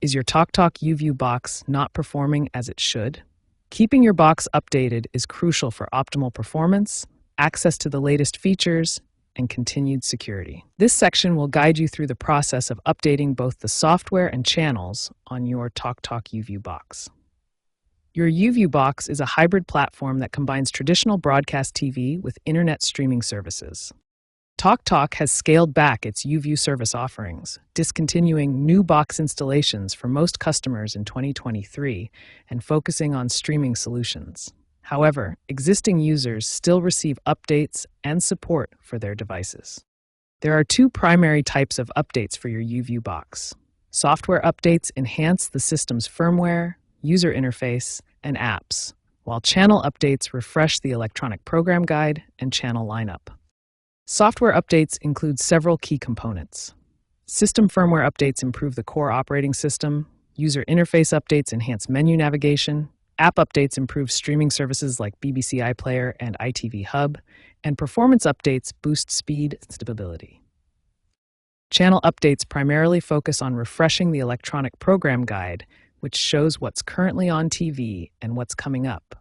Is your TalkTalk YouView box not performing as it should? Keeping your box updated is crucial for optimal performance, access to the latest features, and continued security. This section will guide you through the process of updating both the software and channels on your TalkTalk YouView box. Your YouView box is a hybrid platform that combines traditional broadcast TV with internet streaming services. TalkTalk has scaled back its YouView service offerings, discontinuing new box installations for most customers in 2023 and focusing on streaming solutions. However, existing users still receive updates and support for their devices. There are two primary types of updates for your YouView box. Software updates enhance the system's firmware, user interface, and apps, while channel updates refresh the electronic program guide and channel lineup. Software updates include several key components. System firmware updates improve the core operating system, user interface updates enhance menu navigation, app updates improve streaming services like BBC iPlayer and ITV Hub, and performance updates boost speed and stability. Channel updates primarily focus on refreshing the electronic program guide, which shows what's currently on TV and what's coming up.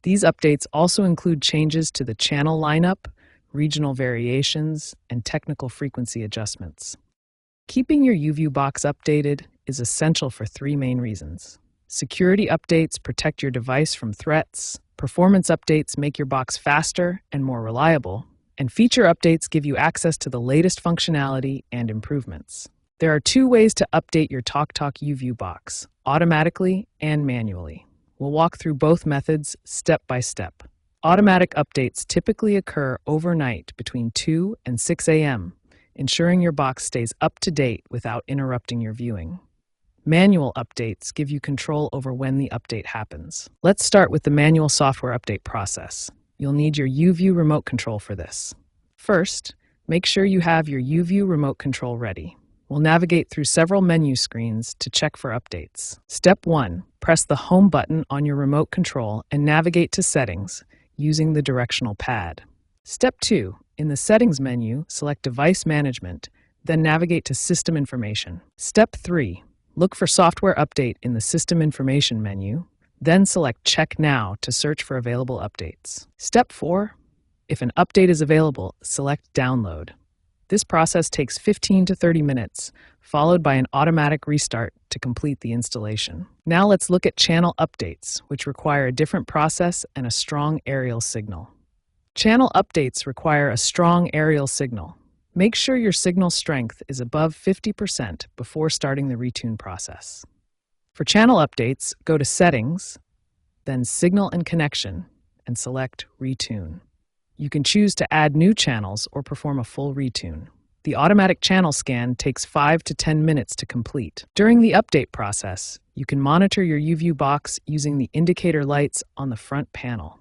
These updates also include changes to the channel lineup, regional variations, and technical frequency adjustments. Keeping your YouView box updated is essential for three main reasons. Security updates protect your device from threats, performance updates make your box faster and more reliable, and feature updates give you access to the latest functionality and improvements. There are two ways to update your TalkTalk YouView box, automatically and manually. We'll walk through both methods step by step. Automatic updates typically occur overnight between 2 and 6 a.m., ensuring your box stays up to date without interrupting your viewing. Manual updates give you control over when the update happens. Let's start with the manual software update process. You'll need your YouView remote control for this. First, make sure you have your YouView remote control ready. We'll navigate through several menu screens to check for updates. Step 1. Press the Home button on your remote control and navigate to Settings using the directional pad. Step 2. In the Settings menu, select Device Management, then navigate to System Information. Step 3. Look for Software Update in the System Information menu, then select Check Now to search for available updates. Step 4. If an update is available, select Download. This process takes 15 to 30 minutes, followed by an automatic restart to complete the installation. Now let's look at channel updates, which require a different process and a strong aerial signal. Channel updates require a strong aerial signal. Make sure your signal strength is above 50% before starting the retune process. For channel updates, go to Settings, then Signal and Connection, and select Retune. You can choose to add new channels or perform a full retune. The automatic channel scan takes 5 to 10 minutes to complete. During the update process, you can monitor your YouView box using the indicator lights on the front panel.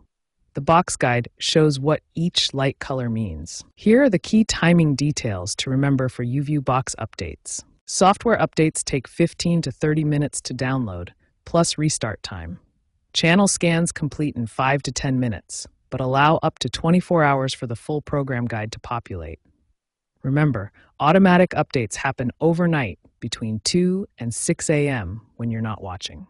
The box guide shows what each light color means. Here are the key timing details to remember for YouView box updates. Software updates take 15 to 30 minutes to download, plus restart time. Channel scans complete in 5 to 10 minutes, but allow up to 24 hours for the full program guide to populate. Remember, automatic updates happen overnight between 2 and 6 a.m. when you're not watching.